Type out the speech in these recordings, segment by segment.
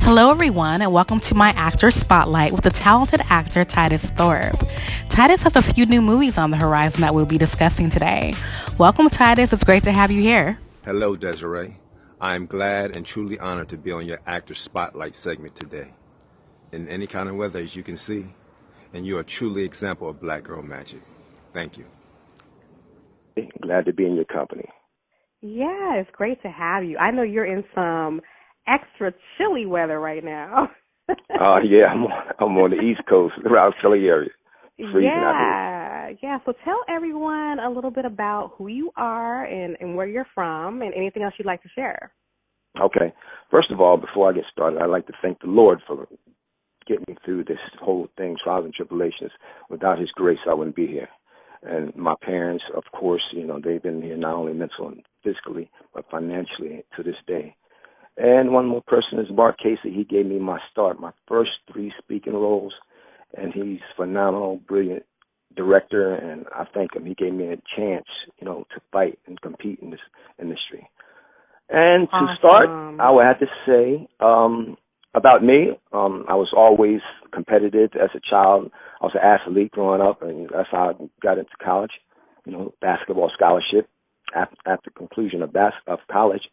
Hello, everyone, and welcome to my Actor Spotlight with the talented actor Titus Thorpe. Titus has a few new movies on the horizon that we'll be discussing today. Welcome, Titus. It's great to have you here. Hello, Desirae. I am glad and truly honored to be on your Actor Spotlight segment today. In any kind of weather, as you can see, and you are truly an example of black girl magic. Thank you. Glad to be in your company. Yeah, it's great to have you. I know you're in some extra chilly weather right now. Yeah, I'm on the East Coast, around Philly area. Freezing out here. Yeah. So tell everyone a little bit about who you are and where you're from and anything else you'd like to share. Okay. First of all, before I get started, I'd like to thank the Lord for getting me through this whole thing, trials and tribulations. Without His grace, I wouldn't be here. And my parents, of course, they've been here not only mentally and physically, but financially to this day. And one more person is Bart Casey. He gave me my start, my first 3 speaking roles, and he's phenomenal, brilliant director, and I thank him. He gave me a chance, to fight and compete in this industry. And to start, I would have to say about me, I was always competitive as a child. I was an athlete growing up, and that's how I got into college, basketball scholarship. After conclusion of college,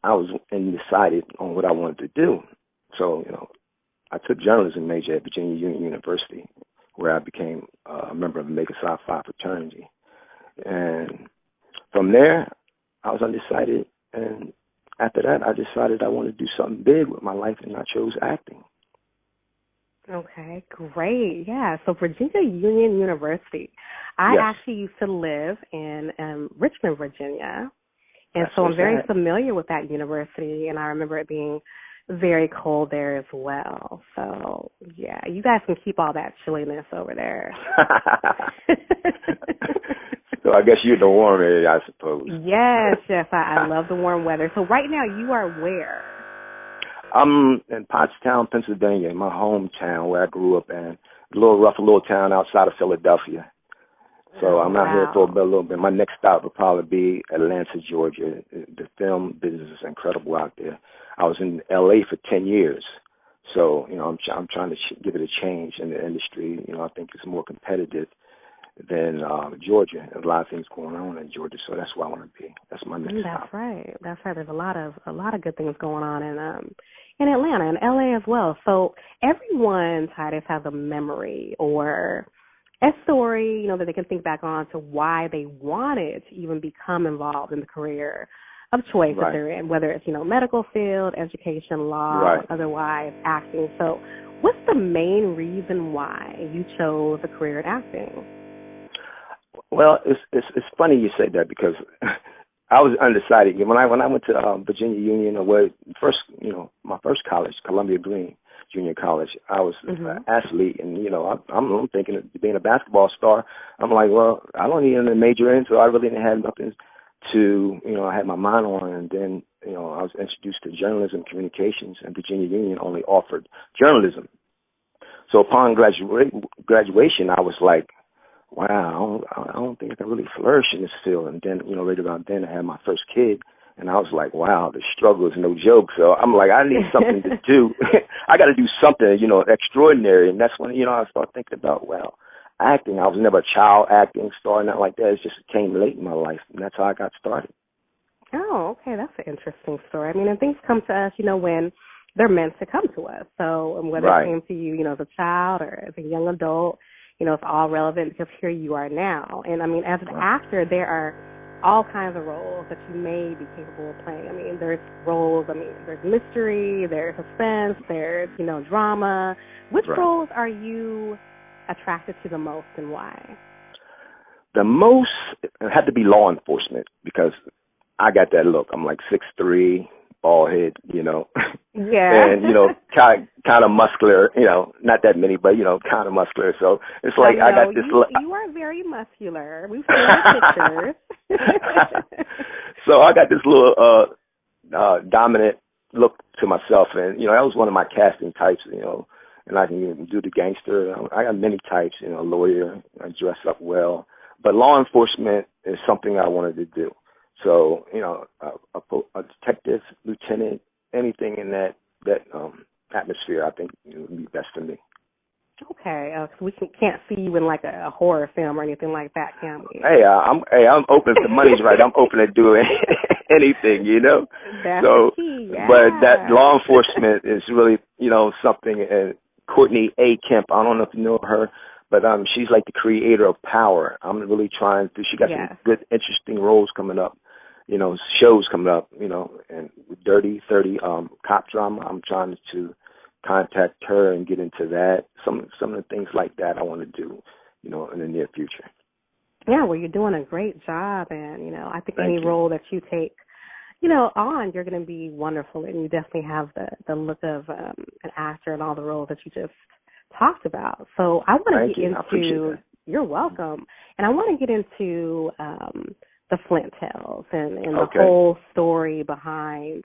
I was undecided on what I wanted to do. So, I took journalism major at Virginia Union University, where I became a member of the Omega Psi Phi fraternity. And from there, I was undecided. And after that, I decided I wanted to do something big with my life, and I chose acting. Okay, great. Yeah, so Virginia Union University. I actually used to live in Richmond, Virginia. And so I'm very familiar with that university, and I remember it being very cold there as well. So, yeah, you guys can keep all that chilliness over there. So I guess you're the warm area, I suppose. Yes, I love the warm weather. So right now you are where? I'm in Pottstown, Pennsylvania, my hometown where I grew up in. A rough little town outside of Philadelphia. So I'm out here for a little bit. My next stop will probably be Atlanta, Georgia. The film business is incredible out there. I was in L.A. for 10 years. So, I'm trying to give it a change in the industry. I think it's more competitive than Georgia. There's a lot of things going on in Georgia, so that's where I want to be. That's my next stop. That's right. There's a lot of good things going on in Atlanta and L.A. as well. So everyone, Titus, has a memory or a story, that they can think back on to why they wanted to even become involved in the career of choice that they're in, whether it's, medical field, education, law, otherwise acting. So what's the main reason why you chose a career in acting? Well, it's funny you say that because I was undecided. When I went to Virginia Union, my first college, Columbia Green Junior College, I was an athlete, and I'm thinking of being a basketball star. I'm like, well, I don't need to major in, so I really didn't have nothing to I had my mind on. And then I was introduced to journalism communications, and Virginia Union only offered journalism. So upon graduation, I was like, wow, I don't think I can really flourish in this field. And then right about then, I had my first kid. And I was like, wow, the struggle is no joke. So I'm like, I need something to do. I got to do something, extraordinary. And that's when, I started thinking about, acting. I was never a child acting star, not like that. It just came late in my life. And that's how I got started. Oh, okay. That's an interesting story. I mean, and things come to us, when they're meant to come to us. So whether it came to you, as a child or as a young adult, it's all relevant because here you are now. And, I mean, as an actor, there are all kinds of roles that you may be capable of playing. I mean, there's roles, there's mystery, there's suspense, there's, drama. Which roles are you attracted to the most and why? The most had to be law enforcement because I got that look. I'm like 6'3", bald head, Yeah. And, kind of muscular, not that many, but, kind of muscular. So it's like I got this look. You are very muscular. We've seen the pictures. So I got this little dominant look to myself. And, that was one of my casting types, and I can do the gangster. I got many types, lawyer, I dress up well. But law enforcement is something I wanted to do. So, a detective, lieutenant, anything in that atmosphere, I think it would be best for me. Okay, 'cause we can't see you in like a horror film or anything like that, can we? I'm open if the money's right. I'm open to doing anything, you know. That's so, the key, yeah. But that law enforcement is really, you know, something. And Courtney A. Kemp, I don't know if you know her, but she's like the creator of Power. I'm really trying to. She got some good, interesting roles coming up. You know, shows coming up. You know, and Dirty 30 cop drama. I'm trying to contact her and get into that. Some of the things like that I want to do, you know, in the near future. Yeah, well, you're doing a great job, and you know, I think any role that you take, you know, on, you're going to be wonderful, and you definitely have the look of an actor in all the roles that you just talked about. So I want to get into. You're welcome, and I want to get into the Flint Tales and the whole story behind.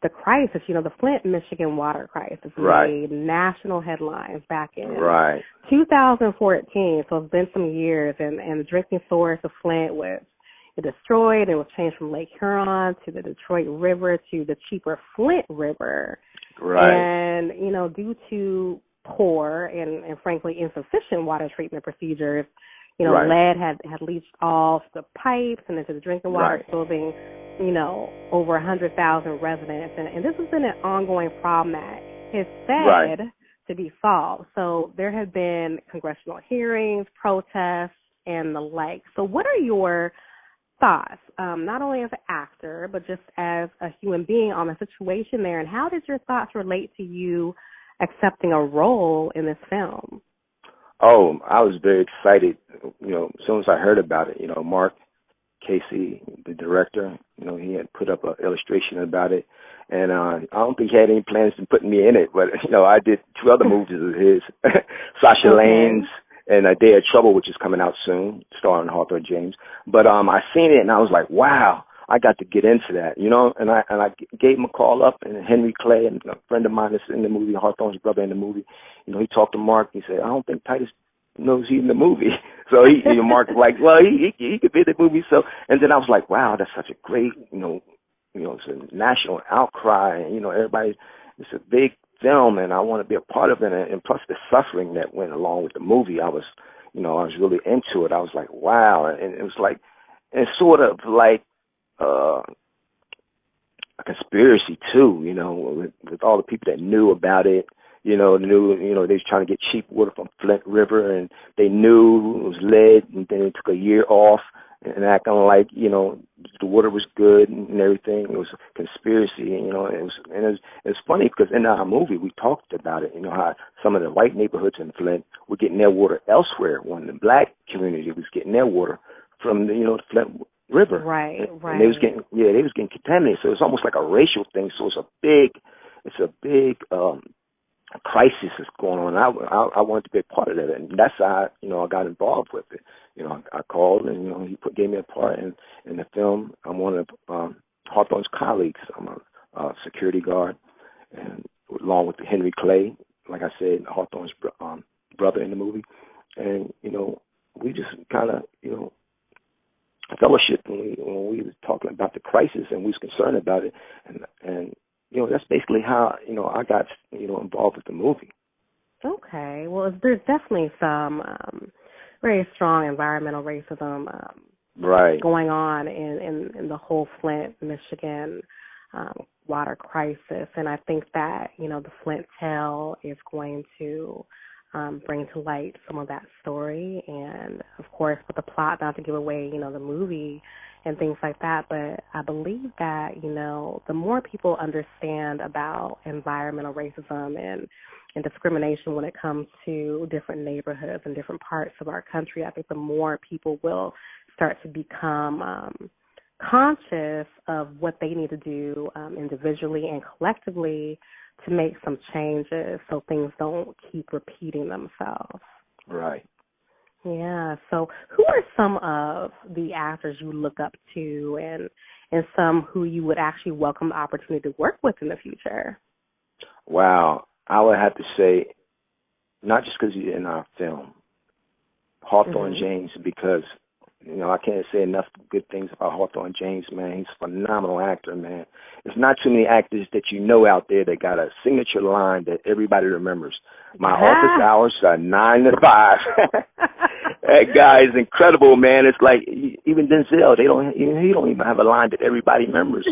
The crisis, you know, the Flint, Michigan water crisis made national headlines back in 2014. So it's been some years, and the drinking source of Flint was destroyed. It was changed from Lake Huron to the Detroit River to the cheaper Flint River. And, you know, due to poor and frankly insufficient water treatment procedures, you know, lead had leached off the pipes and into the drinking water, exposing, you know, over 100,000 residents. And this has been an ongoing problem that is said to be solved. So there have been congressional hearings, protests, and the like. So what are your thoughts, not only as an actor, but just as a human being on the situation there? And how did your thoughts relate to you accepting a role in this film? Oh, I was very excited, you know, as soon as I heard about it. You know, Mark Casey, the director, you know, he had put up an illustration about it. And I don't think he had any plans to put me in it, but, you know, I did 2 other movies of his, Sasha Lane's and A Day of Trouble, which is coming out soon, starring Hawthorne James. But I seen it, and I was like, wow, I got to get into that, you know. And I gave him a call up, and Henry Clay, and a friend of mine that's in the movie, Hawthorne's brother in the movie, you know, he talked to Mark. He said, I don't think Titus knows he's in the movie. So Mark was like, well, he could be in the movie. So, and then I was like, wow, that's such a great, you know, it's a national outcry, and, you know, everybody, it's a big film, and I want to be a part of it. And plus the suffering that went along with the movie, I was really into it. I was like, wow. And it was like, it's sort of like a conspiracy too, you know, with all the people that knew about it. They was trying to get cheap water from Flint River, and they knew it was lead, and then it took a year off and acting like, you know, the water was good and everything. It was a conspiracy, and, you know, it was funny because in our movie we talked about it, you know, how some of the white neighborhoods in Flint were getting their water elsewhere when the black community was getting their water from the Flint River. Right. And they was getting contaminated. So it's almost like a racial thing. So it's a big crisis is going on. I wanted to be a part of that, and that's how I got involved with it. You know, I called, and he gave me a part in the film. I'm one of Hawthorne's colleagues. I'm a security guard, and along with Henry Clay, like I said, Hawthorne's brother in the movie, and we just kind of fellowship when we were talking about the crisis, and we was concerned about it, and that's basically how, I got, involved with the movie. Okay. Well, there's definitely some very strong environmental racism going on in the whole Flint, Michigan water crisis. And I think that, the Flint Tale is going to bring to light some of that story. And, of course, with the plot, not to give away, the movie and things like that, but I believe that, the more people understand about environmental racism and discrimination when it comes to different neighborhoods and different parts of our country, I think the more people will start to become conscious of what they need to do individually and collectively to make some changes so things don't keep repeating themselves. Right. Yeah. So who are some of the actors you look up to and some who you would actually welcome the opportunity to work with in the future? Wow. I would have to say, not just because he's in our film, Hawthorne James, because I can't say enough good things about Hawthorne James, man. He's a phenomenal actor, man. There's not too many actors that you know out there that got a signature line that everybody remembers. My office hours are 9 to 5. That guy is incredible, man. It's like even Denzel, he don't even have a line that everybody remembers.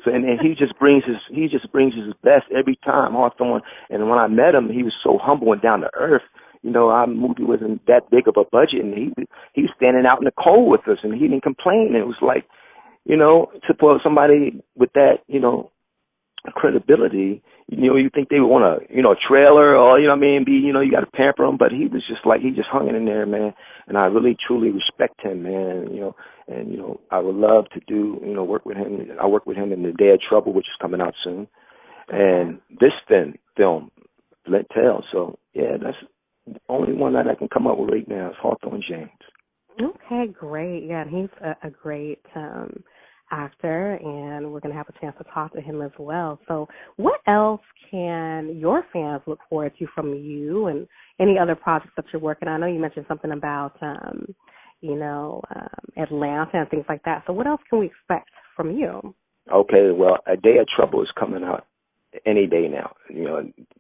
So and he just brings his best every time, Hawthorne. And when I met him, he was so humble and down to earth. Our movie wasn't that big of a budget, and he was standing out in the cold with us, and he didn't complain. It was like, to put somebody with that, credibility, you think they would want a trailer or, you got to pamper him, but he was just like, he just hung in there, man. And I really, truly respect him, man, and, I would love to do, work with him. I work with him in The Day of Trouble, which is coming out soon. And this film, Flint Tale. So, yeah, that's the only one that I can come up with right now is Hawthorne James. Okay, great. Yeah, and he's a great actor, and we're going to have a chance to talk to him as well. So what else can your fans look forward to from you and any other projects that you're working on? I know you mentioned something about, Atlanta and things like that. So what else can we expect from you? Okay, well, A Day of Trouble is coming out any day now.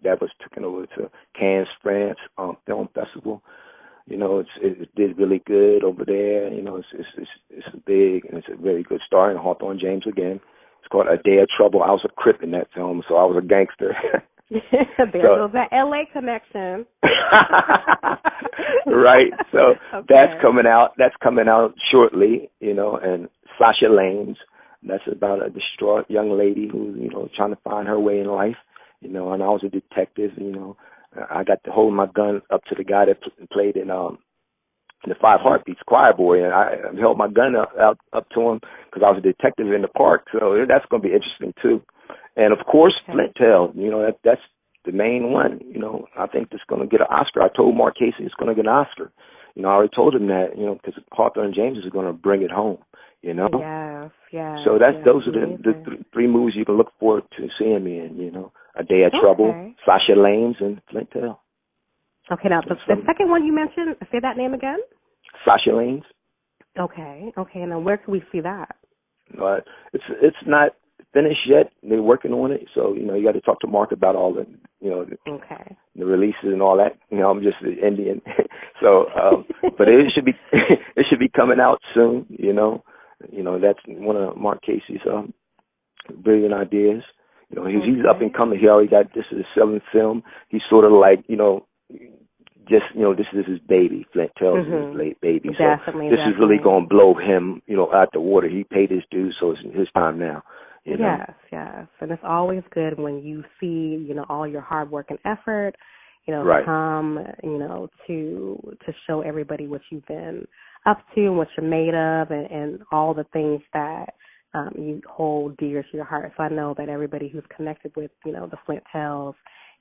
That was taken over to Cannes, France, Film Festival. It did really good over there. It's big, and it's a very good starring Hawthorne James again. It's called A Day of Trouble. I was a Crip in that film, so I was a gangster. There goes that LA connection. Right. So okay. That's coming out shortly, and Sasha Lane. That's about a distraught young lady who's, trying to find her way in life, and I was a detective, I got to hold my gun up to the guy that played in the Five Heartbeats, Choir Boy, and I held my gun up to him because I was a detective in the park. So that's going to be interesting too. And of course, Flint Tale. That's the main one. I think it's going to get an Oscar. I told Mark Casey it's going to get an Oscar. I already told him that. Because Hawthorne James is going to bring it home. Yes. So those are the three movies you can look forward to seeing me in. A Day of Trouble, Sasha Lane, and Flint Tale. Okay, now the second one you mentioned, say that name again? Sasha Lane. Okay, and then where can we see that? It's not finished yet. They're working on it, so you got to talk to Mark about all the the releases and all that. I'm just an Indian, so but it should be coming out soon. That's one of Mark Casey's brilliant ideas. He's up and coming. He already got, this is his seventh film. He's sort of like, this is his baby. Flint Tale is his baby. So this is really going to blow him, out the water. He paid his dues, so it's his time now. Yes. And it's always good when you see, all your hard work and effort, come, to show everybody what you've been up to and what you're made of and all the things that you hold dear to your heart. So I know that everybody who's connected with, the Flint Tales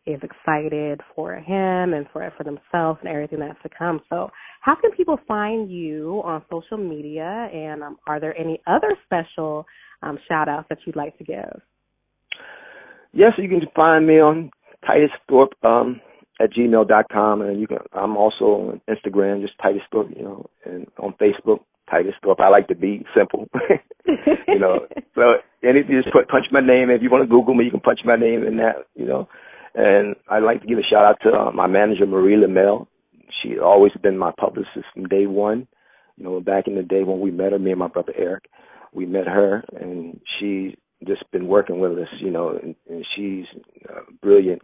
is excited for him and for themselves and everything that's to come. So how can people find you on social media, and are there any other special shout-outs that you'd like to give? Yes, you can find me on TitusThorpe at gmail.com, and I'm also on Instagram, just TitusThorpe, and on Facebook, Titus Thorpe. I like to be simple, So anything, just punch my name. If you want to Google me, you can punch my name in that, And I'd like to give a shout out to my manager, Marie Lamel. She always been my publicist from day one. Back in the day when we met her, me and my brother Eric, we met her, and she's just been working with us, and she's brilliant.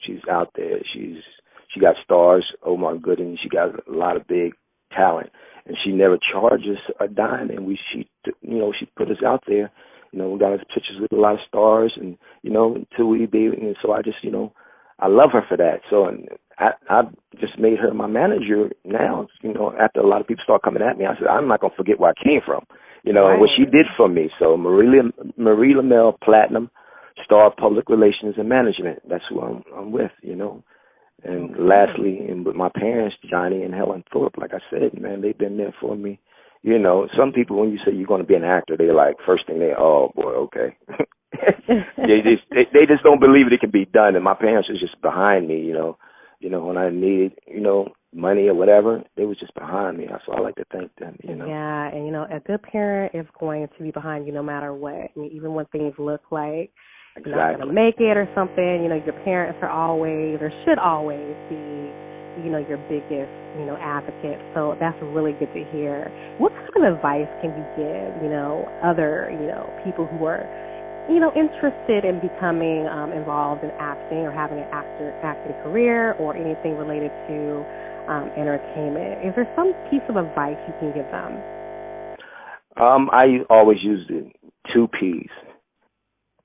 She's out there. She got stars. Oh my goodness, she got a lot of big talent. And she never charges a dime, and she put us out there. We got pictures with a lot of stars, and until we be. And so I just, I love her for that. So I just made her my manager now. After a lot of people start coming at me, I said I'm not gonna forget where I came from. What she did for me. So Marie Lamel, Platinum, Star Public Relations and Management. That's who I'm with. And lastly, and with my parents, Johnny and Helen Thorpe, like I said, man, they've been there for me. Some people, when you say you're going to be an actor, they're like, first thing oh boy, okay. they just don't believe it can be done. And my parents are just behind me, when I needed, money or whatever. They was just behind me. So I like to thank them, Yeah, and, a good parent is going to be behind you no matter what. I mean, even when things look like you're not going to make it or something, your parents are always or should always be, your biggest, advocate. So that's really good to hear. What kind of advice can you give, other, people who are, interested in becoming involved in acting or having an acting career or anything related to entertainment? Is there some piece of advice you can give them? I always use the 2 P's,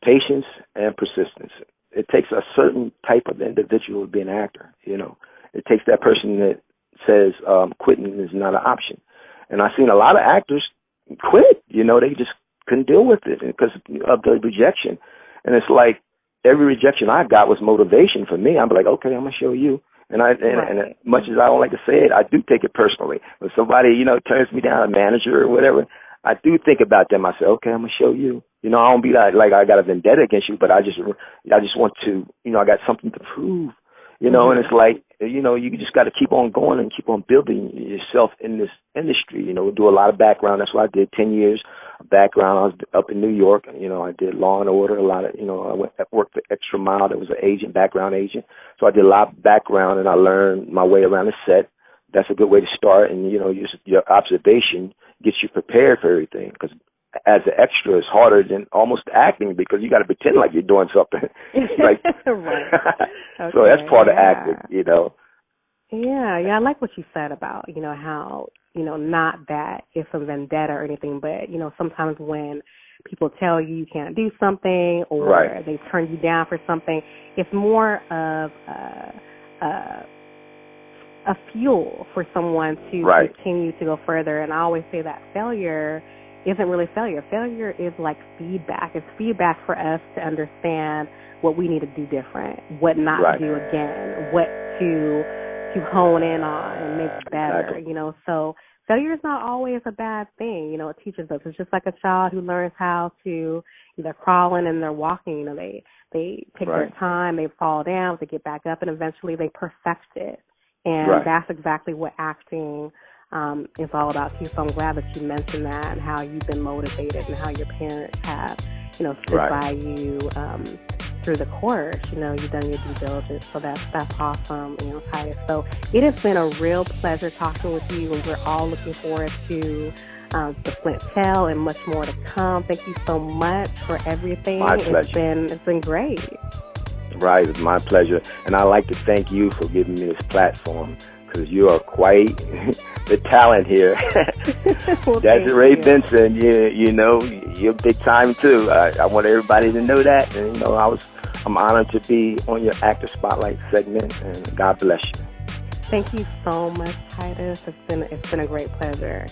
patience and persistence. It takes a certain type of individual to be an actor, It takes that person that says quitting is not an option. And I've seen a lot of actors quit, they just couldn't deal with it because of the rejection. And it's like every rejection I got was motivation for me. I'm like, okay, I'm going to show you. And as much as I don't like to say it, I do take it personally. When somebody, turns me down, a manager or whatever, I do think about them. I say, okay, I'm going to show you. I don't be like I got a vendetta against you, but I just want to, I got something to prove. And it's like, you just got to keep on going and keep on building yourself in this industry. Do a lot of background. That's what I did 10 years of background. I was up in New York. I did Law and Order, a lot of, I worked the Extra Mile. That was an agent, background agent. So I did a lot of background and I learned my way around the set. That's a good way to start. And, your observation gets you prepared for everything because as an extra is harder than almost acting because you got to pretend like you're doing something. Right. Okay, so that's part of acting, Yeah, I like what you said about, how, not that it's a vendetta or anything, but, sometimes when people tell you can't do something or they turn you down for something, it's more of a fuel for someone to continue to go further. And I always say that failure isn't really failure. Failure is like feedback. It's feedback for us to understand what we need to do different, what not to do again, what to hone in on and make better, So failure is not always a bad thing, it teaches us. It's just like a child who learns how to, they're crawling and they're walking, they take their time, they fall down, they get back up, and eventually they perfect it. And that's exactly what acting is all about too. So I'm glad that you mentioned that and how you've been motivated and how your parents have, stood by you through the course. You've done your due diligence. So that's awesome, Titus. So it has been a real pleasure talking with you, and we're all looking forward to the Flint Tale and much more to come. Thank you so much for everything. My pleasure. It's been great. Right, it's my pleasure. And I'd like to thank you for giving me this platform because you are quite the talent here. Well, Desirae Benson, you're big time too. I want everybody to know that. And, I'm honored to be on your Actor Spotlight segment, and God bless you. Thank you so much, Titus. It's been a great pleasure.